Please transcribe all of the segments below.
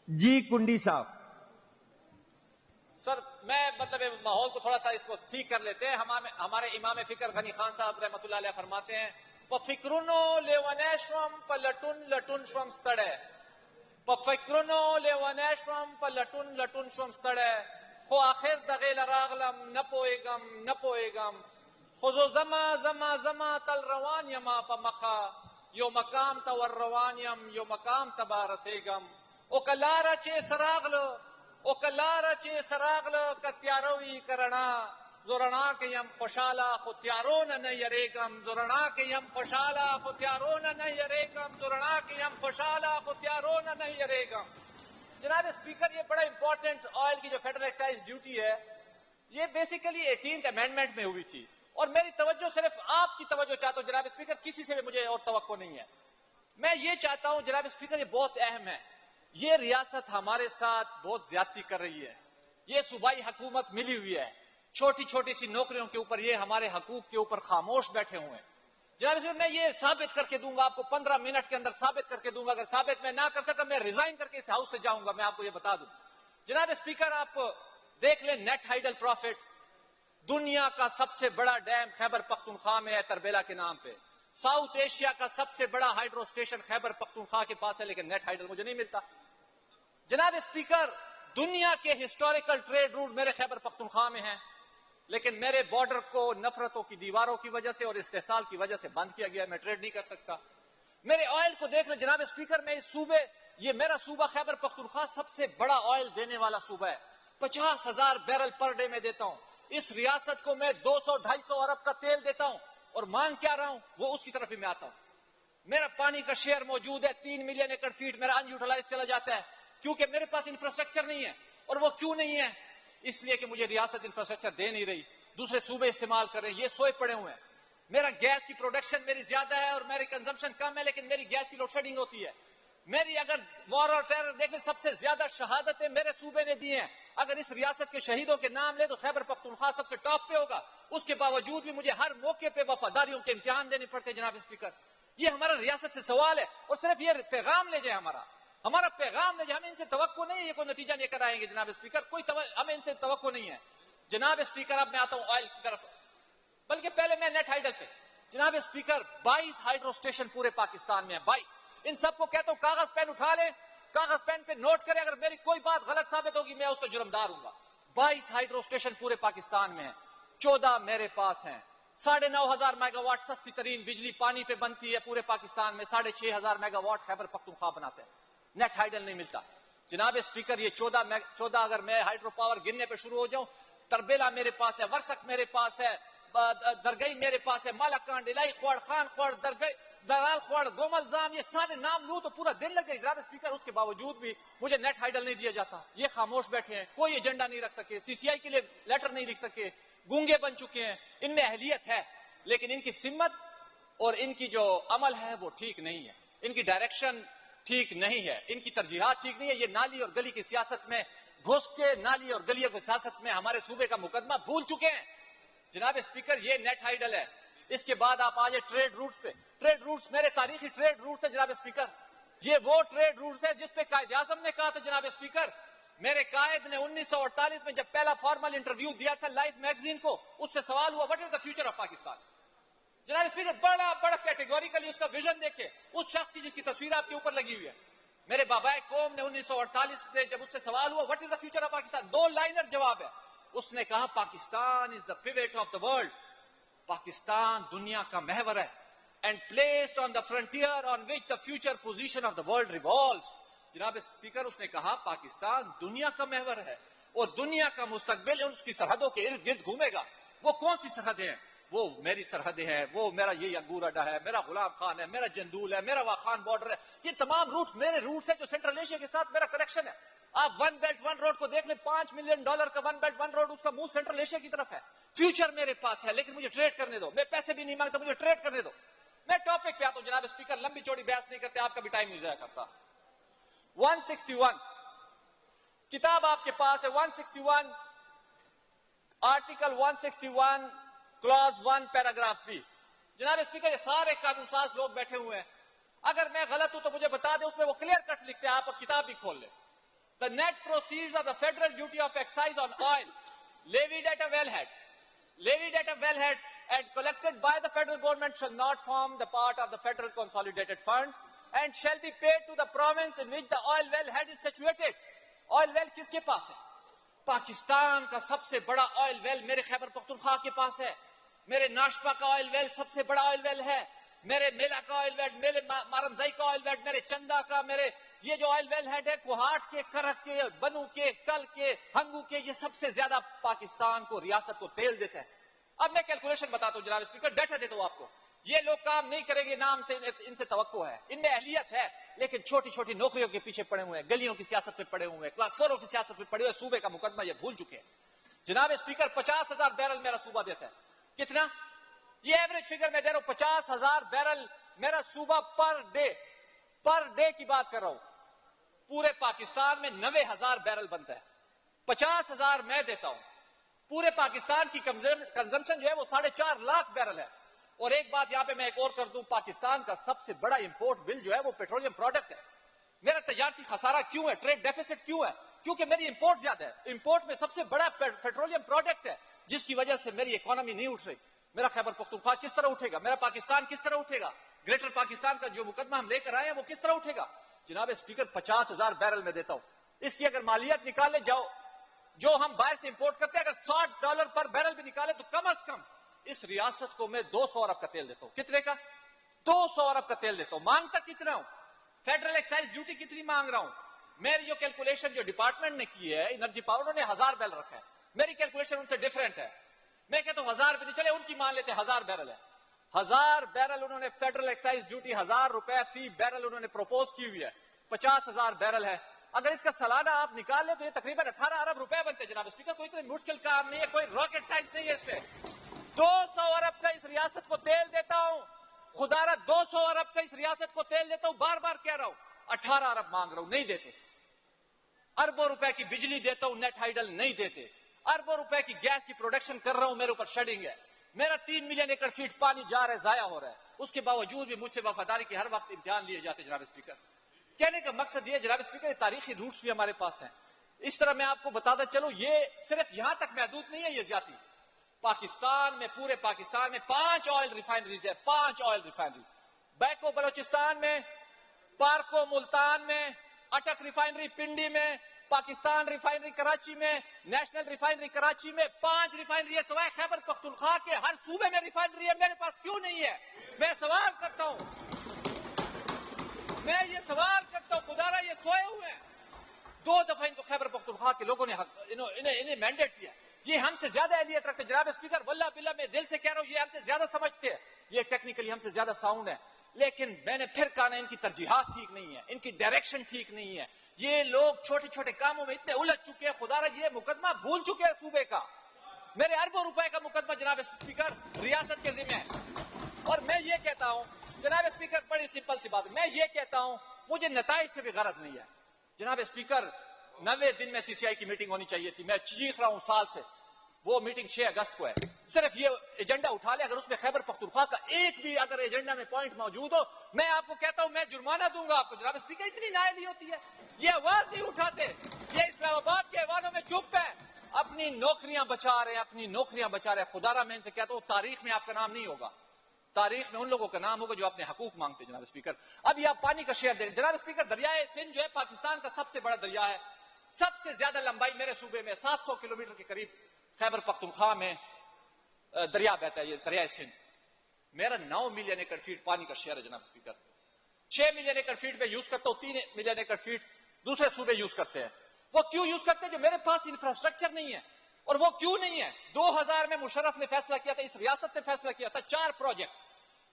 جی کنڈی صاحب. سر میں مطلب ماحول کو تھوڑا سا اس کو ٹھیک کر لیتے ہیں. ہمارے امام فکر غنی خان صاحب رحمۃ اللہ علیہ فرماتے ہیں پفکرنو لیونیشوم پلٹن لٹن شوم ستڑے پفکرنو لیونیشوم پلٹن لٹن شوم ستڑے خو آخر دغه لراغلم نه پویګم خو زما زما زما تل روان یما په مخه یو مقام ته ور روان یم یو مقام ته به رسیږم او کلاره چې سراغلو او کلاره چې سراغلو که تیاره وي که رڼا زه رڼا کې یم خوشحاله خو تیارو نه یریږم زه رڼا کې یم خوشحاله خو تیارو نه یریږم زه رڼا کې یم خوشحاله خو تیارو نه یریږم. جناب اسپیکر یہ بڑا امپورٹنٹ آئل کی جو فیڈرل ایکسائز ڈیوٹی ہے یہ بیسیکلی 18th امینڈمنٹ میں ہوئی تھی اور میری توجہ صرف آپ کی توجہ چاہتا ہوں جناب اسپیکر, کسی سے بھی مجھے اور توقع نہیں ہے. میں یہ چاہتا ہوں جناب اسپیکر یہ بہت اہم ہے, یہ ریاست ہمارے ساتھ بہت زیادتی کر رہی ہے, یہ صوبائی حکومت ملی ہوئی ہے, چھوٹی چھوٹی سی نوکریوں کے اوپر یہ ہمارے حقوق کے اوپر خاموش بیٹھے ہوئے ہیں. جناب اسپیکر میں یہ ثابت کر کے دوں گا آپ کو 15 منٹ کے اندر ثابت کر کے دوں گا, اگر ثابت میں نہ کر سکا میں ریزائن کر کے اس ہاؤس سے جاؤں گا, میں آپ کو یہ بتا دوں. جناب اسپیکر آپ دیکھ لیں نیٹ ہائیڈل پروفٹ دنیا کا سب سے بڑا ڈیم خیبر پختونخوا میں ہے تربیلا کے نام پہ, ساؤتھ ایشیا کا سب سے بڑا ہائیڈرو اسٹیشن خیبر پختونخوا کے پاس ہے لیکن نیٹ ہائیڈل مجھے نہیں ملتا. جناب اسپیکر دنیا کے ہسٹوریکل ٹریڈ روٹ میرے خیبر پختونخوا میں ہیں لیکن میرے بارڈر کو نفرتوں کی دیواروں کی وجہ سے اور استحصال کی وجہ سے بند کیا گیا, میں ٹریڈ نہیں کر سکتا. میرے آئل کو دیکھ لیں جناب اسپیکر, میں اس صوبے یہ میرا صوبہ خیبر پختونخوا سب سے بڑا آئل دینے والا صوبہ ہے, 50,000 بیرل پر ڈے میں دیتا ہوں. اس ریاست کو میں 200-250 ارب کا تیل دیتا ہوں اور مانگ کیا رہا ہوں وہ اس کی طرف ہی میں آتا ہوں. میرا پانی کا شیئر موجود ہے, 3 ملین ایکڑ فیٹ میرا ان یوٹیلائز چلا جاتا ہے کیونکہ میرے پاس انفراسٹرکچر نہیں ہے. اور وہ کیوں نہیں ہے؟ اس لیے کہ مجھے ریاست انفراسٹرکچر دے نہیں رہی, دوسرے صوبے استعمال کر رہے ہیں, یہ سوئے پڑے ہوئے ہیں. میرا گیس کی پروڈکشن میری زیادہ ہے اور میری کنزمپشن کم ہے لیکن میری گیس کی لوڈ شیڈنگ ہوتی ہے. میری اگر وار اور ٹیرر دیکھیں سب سے زیادہ شہادتیں میرے صوبے نے دی ہیں. اگر اس ریاست کے شہیدوں کے نام لے تو خیبر پختونخوا سب سے ٹاپ پہ ہوگا. اس کے باوجود بھی مجھے ہر موقع پہ وفاداریوں کے امتحان دینے پڑتے ہیں. جناب اسپیکر یہ ہمارا ریاست سے سوال ہے اور صرف یہ پیغام لے جائے, ہمارا پیغام لے جائے. ہمیں ان سے توقع نہیں ہے یہ کوئی نتیجہ لے کر آئیں گے جناب اسپیکر, ہمیں ان سے توقع نہیں ہے. جناب اسپیکر اب میں آتا ہوں آئل کی طرف, بلکہ پہلے میں نیٹ ہائیڈل پہ. جناب اسپیکر 22 ہائیڈرو اسٹیشن پورے پاکستان میں ہیں, 22. ان سب کو کہتا ہوں کاغذ پین اٹھا لیں, کاغذ پین پہ نوٹ کریں, اگر میری کوئی بات غلط ثابت ہوگی میں اس کا جرمدار ہوں گا. 22 ہائیڈرو اسٹیشن پورے پاکستان میں ہیں, 14 میرے پاس ہیں. 9,500 میگا واٹ سستی ترین بجلی پانی پہ بنتی ہے پورے پاکستان میں, 6,500 میگا واٹ خیبر پختونخوا بناتے ہیں. نیٹ ہائیڈل نہیں ملتا. جناب اسپیکر یہ 14 اگر میں ہائیڈرو پاور گننے پہ شروع ہو جاؤں, تربیلا میرے پاس ہے, ورسک میرے پاس ہے, درگئی میرے پاس ہے, مالکانڈ, الہی خوڑ, خان خوڑ, درال خوڑ, گومل زام, یہ سارے نام لوں تو پورا دن لگ جائے. جناب اسپیکر اس کے باوجود بھی مجھے نیٹ ہائیڈل نہیں دیا جاتا. یہ خاموش بیٹھے ہیں, کوئی ایجنڈا نہیں رکھ سکے, CCI کے لیے لیٹر نہیں لکھ سکے, گونگے بن چکے ہیں. ان میں اہلیت ہے لیکن ان کی سمت اور ان کی جو عمل ہے وہ ٹھیک نہیں ہے, ان کی ڈائریکشن ٹھیک نہیں ہے, ان کی ترجیحات ٹھیک نہیں ہے. یہ نالی اور گلی کی سیاست میں گھس کے نالی اور گلیوں کی سیاست میں ہمارے صوبے کا مقدمہ بھول چکے ہیں. جناب اسپیکر یہ نیٹ ہائیڈل ہے. اس کے بعد آپ آ جائیں ٹریڈ روٹس پہ. ٹریڈ روٹس میرے تاریخی ٹریڈ روٹس ہیں جناب اسپیکر. یہ وہ ٹریڈ روٹس ہے جس پہ قائد اعظم نے کہا تھا جناب اسپیکر, میرے قائد نے 1948 میں جب پہلا فارمل انٹرویو دیا تھا لائف میگزین کو, اس سے سوال ہوا what is the future of Pakistan. جناب اسپیکر بڑا کیٹیگوریکلی اس کا ویژن دیکھے, اس شخص کی جس کی تصویر آپ کے اوپر لگی ہوئی ہے. میرے بابائے قوم نے 1948 میں جب اس سے سوال ہوا what is the future of Pakistan, 2 liner جواب ہے. اس نے کہا Pakistan is the pivot of the world, Pakistan دنیا کا محور ہے, and placed on the frontier on which the future position of the world revolves. جناب اسپیکر اس نے کہا پاکستان دنیا کا محور ہے اور دنیا کا مستقبل اس کی سرحدوں کے ارد گرد گھومے گا. وہ کون سی سرحدیں ہیں؟ وہ میری سرحدیں ہیں, وہ میرا یہ انگور اڈا ہے, میرا غلام خان ہے, میرا جندول ہے, میرا واخان بارڈر ہے. یہ تمام روٹ میرے روٹس ہیں جو سینٹرل ایشیا کے ساتھ میرا کنیکشن ہے. آپ ون بیلٹ ون روڈ کو دیکھ لیں, $5 ملین کا ون بیلٹ ون روڈ, اس کا منہ سینٹرل ایشیا کی طرف ہے. فیوچر میرے پاس ہے لیکن مجھے ٹریڈ کرنے دو, میں پیسے بھی نہیں مانگتا, مجھے ٹریڈ کرنے دو. میں ٹاپک پہ آتا ہوں جناب اسپیکر, لمبی چوڑی بحث نہیں کرتے, آپ کا بھی ٹائم نہیں ضائع کرتا. 161 کتاب آپ کے پاس ہے, 161 آرٹیکل 161 کلاز 1 پیراگراف B. جناب اسپیکر یہ سارے قانون ساز لوگ بیٹھے ہوئے ہیں, اگر میں غلط ہوں تو مجھے بتا دیں, اس میں وہ کلیئر کٹ لکھتے ہیں, آپ کتاب بھی کھول لیں. The net proceeds of the federal duty of excise on oil levied at a wellhead and collected by the federal government shall not form the part of the federal consolidated fund and shall be paid to the province in which the oil wellhead is situated. Oil well kiske paas hai? Pakistan کا سب سے بڑا oil well میرے خیبر پختونخوا کے پاس ہے. میرے ناشپا کا oil well سب سے بڑا آئل ویل ہے. میرے میلا کا آئل ویل, میرے مارمزائی کا آئل ویل, میرے چندا کا, میرے یہ جو آئل ویل ہے کوہاٹ کے, کرک کے, بنو کے, کل کے, ہنگو کے, یہ سب سے زیادہ پاکستان کو, ریاست کو تیل دیتا ہے. اب میں کیلکولیشن بتاتا ہوں جناب اسپیکر, ڈیٹا دیتا ہوں آپ کو. یہ لوگ کام نہیں کریں گے, نام سے ان سے توقع ہے, ان میں اہلیت ہے, لیکن چھوٹی چھوٹی نوکریوں کے پیچھے پڑے ہوئے ہیں, گلیوں کی سیاست پہ پڑے ہوئے ہیں, کلاس فوروں کی سیاست پہ پڑے ہوئے, صوبے کا مقدمہ یہ بھول چکے ہیں. جناب اسپیکر 50,000 بیرل میرا صوبہ دیتا ہے. کتنا؟ یہ ایوریج فگر میں دے رہا ہوں, 50,000 بیرل میرا صوبہ پر ڈے کی بات کر رہا ہوں. پورے پاکستان میں 90,000 بیرل بنتا ہے, 50,000 میں دیتا ہوں. پورے پاکستان کی کنزمپشن جو ہے وہ 4.5 لاکھ بیرل ہے. اور ایک بات یہاں پہ میں ایک اور کر دوں, پاکستان کا سب سے بڑا امپورٹ بل جو ہے وہ پیٹرولیم پروڈکٹ ہے. میرا تجارتی خسارہ کیوں ہے, ٹریڈ ڈیفیسٹ کیوں ہے؟ کیونکہ میری امپورٹ زیادہ ہے. امپورٹ میں سب سے بڑا پیٹرولیم پروڈکٹ ہے, جس کی وجہ سے میری اکانومی نہیں اٹھ رہی. میرا خیبر پختونخوا کس طرح اٹھے گا؟ میرا پاکستان کس طرح اٹھے گا؟ گریٹر پاکستان کا جو مقدمہ ہم لے کر آئے ہیں وہ کس طرح اٹھے گا؟ جناب اسپیکر 50,000 بیرل میں دیتا ہوں. اس کی اگر مالیت نکالے جاؤ جو ہم باہر سے امپورٹ کرتے ہیں, اگر $60 پر بیرل بھی نکالے تو کم از کم اس ریاست کو میں 200 ارب کا تیل دیتا ہوں. کتنے کا؟ 200 ارب کا تیل دیتا ہوں. مانگتا کتنا ہوں؟ فیڈرل ایکسائز ڈیوٹی کتنی مانگ رہا ہوں؟ میری جو کیلکولیشن جو ڈپارٹمنٹ نے کی ہے انرجی پاور, انہوں نے 1000 بیرل رکھا ہے. میری کیلکولیشن ان سے ڈیفرنٹ ہے. میں کہتا ہوں 1000 بھی نہیں چلے, ان کی مان لیتے 1000 بیرل ہے. 1000 بیرل انہوں نے فیڈرل ایکسائز ڈیوٹی 1000 روپے فی بیرل انہوں نے پروپوز کی ہوئی ہے. 50,000 بیرل ہے. اگر اس کا سالانہ آپ نکال لیں تو یہ تقریباً 18 ارب روپے بنتے ہیں. جناب اسپیکر کوئی اتنی مشکل کام نہیں ہے, کوئی راکٹ سائنس نہیں ہے اس پہ. 200 ارب کا اس ریاست کو تیل دیتا ہوں. خدا را 200 ارب کا اس ریاست کو تیل دیتا ہوں. بار بار کہہ رہا ہوں, 18 ارب مانگ رہا ہوں, نہیں دیتے. اربوں روپے کی بجلی دیتا ہوں, نیٹ ہائیڈل نہیں دیتے. اربوں روپے کی گیس کی پروڈکشن کر رہا ہوں, میرے اوپر شیڈنگ ہے. میرا 3 ملین ایکڑ فیٹ پانی جا رہا ہے, ضائع ہو رہا ہے. اس کے باوجود بھی مجھ سے وفاداری کے ہر وقت امتحان لیے جاتے. جناب اسپیکر کہنے کا مقصد یہ جناب اسپیکر, تاریخی روٹس بھی ہمارے پاس ہیں. اس طرح میں آپ کو بتاتا چلوں, یہ صرف یہاں تک محدود نہیں ہے یہ زیادتی. پاکستان میں, پورے پاکستان میں 5 آئل ریفائنریز ہے. 5 آئل ریفائنری, بیکو بلوچستان میں, پارکو ملتان میں, اٹک ریفائنری پنڈی میں, پاکستان ریفائنری کراچی میں, نیشنل ریفائنری کراچی میں. 5 ریفائنری ہے. سوائے خیبر پختونخوا کے ہر صوبے میں ریفائنری ہے. میرے پاس کیوں نہیں ہے؟ میں سوال کرتا ہوں, میں یہ سوال کرتا ہوں, خدا را یہ سوئے ہوئے ہیں. 2 دفعہ ان کو خیبر پختونخوا کے لوگوں نے انہیں مینڈیٹ دیا. یہ ہم سے زیادہ اہلیت رکھتے. جناب اسپیکر واللہ باللہ میں دل سے کہہ رہا ہوں, یہ ہم سے زیادہ سمجھتے ہیں, یہ ٹیکنیکلی ہم سے زیادہ ساؤنڈ ہے. لیکن میں نے پھر کہا نا, ان کی ترجیحات ٹھیک نہیں ہے, ان کی ڈائریکشن ٹھیک نہیں ہے. یہ لوگ چھوٹے چھوٹے کاموں میں اتنے الجھ چکے ہیں, خدا را یہ مقدمہ بھول چکے ہیں صوبے کا. میرے اربوں روپے کا مقدمہ جناب اسپیکر ریاست کے ذمہ ہے. اور میں یہ کہتا ہوں جناب اسپیکر, بڑی سمپل سی بات, میں یہ کہتا ہوں مجھے نتائج سے بھی غرض نہیں ہے. جناب اسپیکر 90 دن میں CCI کی میٹنگ ہونی چاہیے تھی. میں چیخ رہا ہوں سال سے, وہ میٹنگ 6 اگست کو ہے. صرف یہ ایجنڈا اٹھا لے, اگر اس میں خیبر پختونخوا کا ایک بھی اگر ایجنڈا میں پوائنٹ موجود ہو, میں آپ کو کہتا ہوں میں جرمانہ دوں گا آپ کو. جناب اسپیکر اتنی نائلی ہوتی ہے, یہ آواز نہیں اٹھاتے. یہ اسلام آباد کے ایوانوں میں چپ ہے, اپنی نوکریاں بچا رہے ہیں, اپنی نوکریاں بچا رہے ہیں. خدا را میں ان سے کہتا ہوں تاریخ میں آپ کا نام نہیں ہوگا. تاریخ میں ان لوگوں کا نام ہوگا جو اپنے حقوق مانگتے. جناب اسپیکر اب یہ آپ پانی کا شیئر دیں. جناب اسپیکر دریائے سندھ جو ہے پاکستان کا سب سے بڑا دریا ہے. سب سے زیادہ لمبائی میرے صوبے میں 700 کلومیٹر کے قریب خیبر پختونخوا میں دریا بہتا ہے, یہ دریائے سندھ. میرا 9 ملین ایکڑ فیٹ پانی کا شیئر ہے. جناب اسپیکر 6 ملین ایکڑ فیٹ میں یوز کرتا ہوں, 3 ملین ایکڑ فیٹ دوسرے صوبے یوز کرتے ہیں. وہ کیوں یوز کرتے ہیں؟ جو میرے پاس انفراسٹرکچر نہیں ہے. اور وہ کیوں نہیں ہے؟ 2000 میں مشرف نے فیصلہ کیا تھا, اس ریاست نے فیصلہ کیا تھا, 4 پروجیکٹ,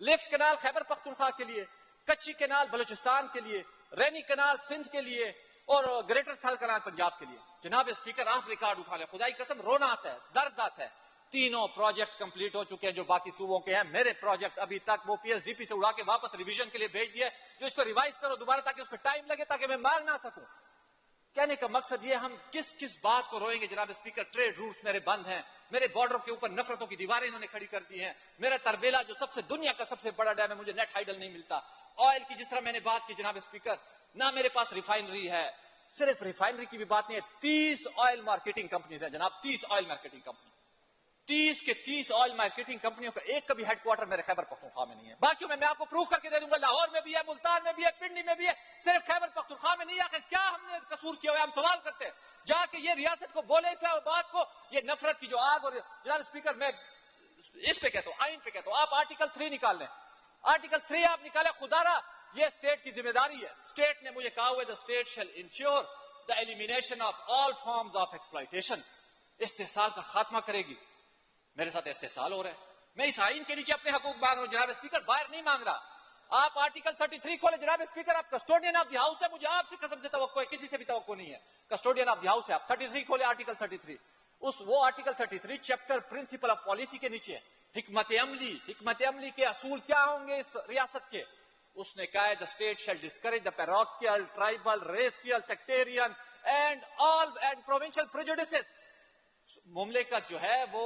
لفٹ کنال خیبر پختونخوا کے لیے, کچی کنال بلوچستان کے لیے, رینی کنال سندھ کے لیے, اور گریٹر تھل کنال پنجاب کے لیے. جناب اسپیکر آپ ریکارڈ اٹھا لیں, خدائی قسم رونا آتا ہے, درد آتا ہے. 3 پروجیکٹ کمپلیٹ ہو چکے ہیں جو باقی صوبوں کے ہیں. میرے پروجیکٹ ابھی تک وہ PSDP سے اڑا کے واپس ریویژن کے لیے بھیج دیا, جو اس کو ریوائز کرو دوبارہ تاکہ اس پہ ٹائم لگے, تاکہ میں مانگ نہ سکوں. کہنے کا مقصد یہ, ہم کس بات کو روئیں گے جناب اسپیکر؟ ٹریڈ روٹس میرے بند ہیں, میرے بارڈر کے اوپر نفرتوں کی دیواریں انہوں نے کھڑی کر دی ہیں. میرا تربیلا جو سب سے دنیا کا سب سے بڑا ڈیم ہے, مجھے نیٹ ہائیڈل نہیں ملتا. آئل کی جس طرح میں نے بات کی جناب اسپیکر, نہ میرے پاس ریفائنری ہے, صرف ریفائنری کی بھی بات نہیں ہے, 30 آئل مارکیٹنگ کمپنیز ہیں جناب, 30 آئل مارکیٹنگ کمپنی, 30 کے 30 آئل مارکیٹنگ کمپنیوں کا ایک کا بھی ہیڈ کوارٹر میرے خیبر پختونخوا میں نہیں ہے. باقیوں میں آپ کو پروف کر کے دے دوں گا, لاہور میں بھی ہے, ملتان میں بھی ہے, پنڈی میں بھی ہے, صرف خیبر پختونخوا میں نہیں ہے. آخر کیا ہم نے قصور کیا ہوا ہے؟ ہم سوال کرتے ہیں جا کے یہ ریاست کو بولے, اسلام آباد کو, یہ نفرت کی جو آگ. اور جناب اسپیکر میں اس پہ کہتا ہوں, آئین پہ کہتا ہوں, آپ آرٹیکل 3 نکال لیں, آرٹیکل 3 آپ نکالیں. خدا را یہ اسٹیٹ کی ذمہ داری ہے. اسٹیٹ نے مجھے کہا ہوا ہے, the state shall ensure the elimination of all forms of exploitation. استحصال کا خاتمہ کرے گی. میرے ساتھ استحصال ہو رہا ہے, میں اس آئین کے نیچے اپنے حقوق مانگ رہا ہوں جناب اسپیکر, باہر نہیں مانگ رہا. آپ آرٹیکل 33 کھولے جناب اسپیکر, آپ کسٹوڈین آف دی ہاؤس ہے, مجھے آپ سے قسم سے توقع ہے, کسی سے بھی توقع نہیں ہے, کسٹوڈین آف دی ہاؤس ہے آپ. 33 کھولے, آرٹیکل 33, وہ article 33 chapter principle of policy کے نیچے حکمت عملی کے اصول کیا ہوں گے اس ریاست کے. اس نے کہا ہے the state shall discourage the parochial, tribal, racial, sectarian and provincial prejudices. مملکت جو ہے وہ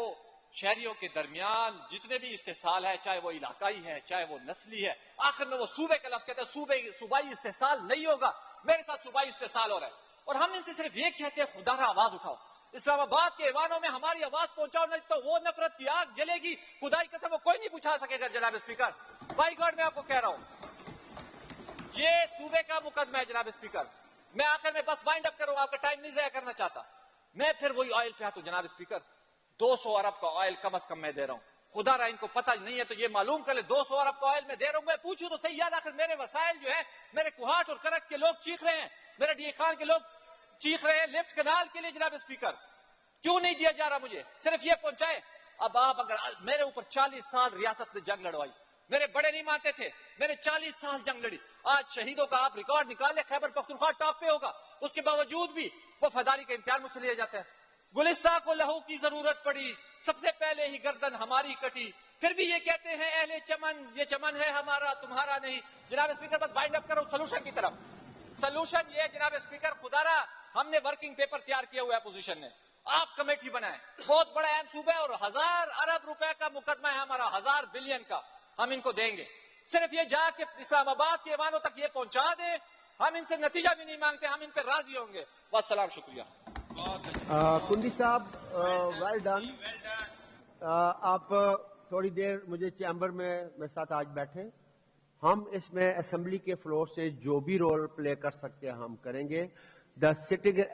شہریوں کے درمیان جتنے بھی استحصال ہے, چاہے وہ علاقائی ہے, چاہے وہ نسلی ہے, آخر میں وہ صوبے کا لفظ کہتے ہیں. صوبائی استحصال نہیں ہوگا. میرے ساتھ صوبائی استحصال ہو رہا ہے, اور ہم ان سے صرف یہ کہتے ہیں خدا را آواز اٹھاؤ, اسلام آباد کے ایوانوں میں ہماری آواز پہنچاؤ, نہیں تو وہ نفرت کی آگ جلے گی, خدائی قسم وہ کوئی نہیں بجھا سکے گا. جناب اسپیکر, بائی گاڈ میں آپ کو کہہ رہا ہوں, یہ صوبے کا مقدمہ ہے جناب اسپیکر. میں آخر میں بس وائنڈ اپ کروں, آپ کا ٹائم نہیں ضائع کرنا چاہتا. میں پھر وہی آئل پہ آتا ہوں جناب اسپیکر, 200 ارب کا آئل کم از کم میں دے رہا ہوں. خدا را ان کو پتہ نہیں ہے تو یہ معلوم کر لے, 200 ارب کا آئل میں دے رہا ہوں. میں پوچھوں تو صحیح یار, آخر میرے وسائل جو ہے, میرے کوہاٹ اور کرک کے لوگ چیخ رہے ہیں, میرے ڈی خان کے لوگ چیخ رہے ہیں لفٹ کنال کے لیے. جناب اسپیکر, کیوں نہیں دیا جا رہا مجھے؟ صرف یہ پہنچائے. اب آپ اگر میرے اوپر 40 سال ریاست نے جنگ لڑوائی, میرے بڑے نہیں مانتے تھے, میں نے 40 سال جنگ لڑی. آج شہیدوں کا آپ ریکارڈ نکال لیں, خیبر پختونخوا ٹاپ پہ ہوگا. اس کے باوجود بھی وہ فداری کا امتحان مجھ سے لیا جاتا ہے. گلستان کو لہو کی ضرورت پڑی, سب سے پہلے ہی گردن ہماری کٹی, پھر بھی یہ کہتے ہیں اہل چمن, یہ چمن ہے ہمارا تمہارا نہیں. جناب اسپیکر بس وائنڈ اپ کرو سولوشن کی طرف. سولوشن یہ جناب اسپیکر, خدا را ہم نے ورکنگ پیپر تیار کیا ہوا ہے اپوزیشن نے, آپ کمیٹی بنائیں, بہت بڑا اہم صوبہ ہے اور 1000 ارب روپے کا مقدمہ ہے ہمارا, 1000 بلین کا, ہم ان کو دیں گے. صرف یہ جا کے اسلام آباد کے ایوانوں تک یہ پہنچا دیں, ہم ان سے نتیجہ بھی نہیں مانگتے, ہم ان پہ راضی ہوں گے. والسلام, شکریہ. کنڈی صاحب, ویل ڈن. آپ تھوڑی دیر مجھے چیمبر میں میرے ساتھ آج بیٹھیں. ہم اس میں اسمبلی کے فلور سے جو بھی رول پلے کر سکتے ہیں ہم کریں گے. دا سٹنگ